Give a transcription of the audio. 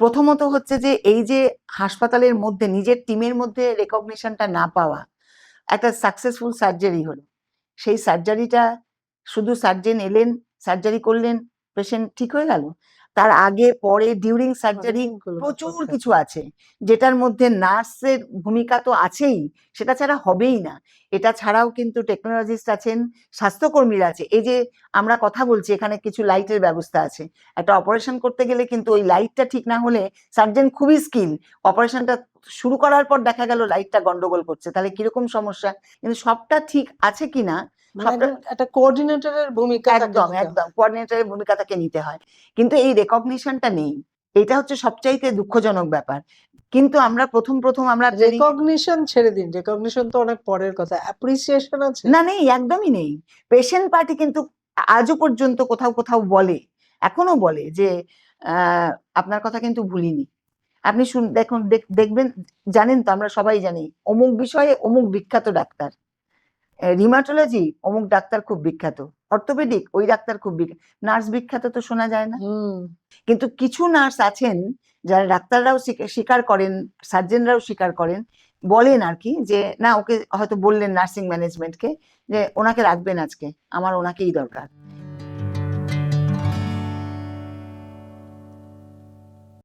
প্রথমত হচ্ছে যে এই যে হাসপাতালের মধ্যে নিজের টিমের মধ্যে রেকগনিশনটা না পাওয়া, একটা সাকসেসফুল সার্জারি হলো, সেই সার্জারিটা শুধু সার্জেন এলেন, সার্জারি করলেন, পেশেন্ট ঠিক হয়ে গেল? তার আগে পরে ডিউরিং সার্জারি প্রচুর কিছু আছে, যেটার মধ্যে নার্সের ভূমিকা তো আছেই, সেটা ছাড়া হবেই না। এটা ছাড়াও কিন্তু টেকনোলজিস্ট আছেন, স্বাস্থ্যকর্মীরা আছে। এই যে আমরা কথা বলছি, এখানে কিছু লাইটের ব্যবস্থা আছে। একটা অপারেশন করতে গেলে কিন্তু ওই লাইটটা ঠিক না হলে সার্জেন খুবই স্কিল, অপারেশনটা শুরু করার পর দেখা গেল লাইটটা গন্ডগোল করছে, তাহলে কিরকম সমস্যা। কিন্তু সবটা ঠিক আছে কিনা, একটা কোঅর্ডিনেটরের ভূমিকা একদম একদম কোঅর্ডিনেটরের ভূমিকা তাকে নিতে হয়, কিন্তু এই রেকগনিশনটা নেই। এটা হচ্ছে সবচাইতে দুঃখজনক ব্যাপার। কিন্তু আমরা প্রথম আমরা রেকগনিশন ছেড়ে দিন, রেকগনিশন তো অনেক পরের কথা, অ্যাপ্রিসিয়েশন আছে না, নেই, একদমই নেই। পেশেন্ট পার্টি কিন্তু আজও পর্যন্ত কোথাও কোথাও বলে, এখনো বলে যে আপনার কথা কিন্তু ভুলিনি। আপনি দেখুন, দেখবেন, জানেন তো, আমরা সবাই জানি অমুক বিষয়ে অমুক বিখ্যাত ডাক্তার, রিমাটোলজি অমুক ডাক্তার খুব বিখ্যাত, অর্থোপেডিক ওই ডাক্তার খুব বিখ্যাত। নার্স বিখ্যাত তো শোনা যায় না। কিন্তু কিছু নার্স আছেন যারা ডাক্তাররাও স্বীকার করেন, সার্জেনরাও স্বীকার করেন, বলেন আর কি, যে না, ওকে হয়তো বললেন নার্সিং ম্যানেজমেন্টকে যে ওনাকে রাখবেন আজকে, আমার ওনাকেই দরকার।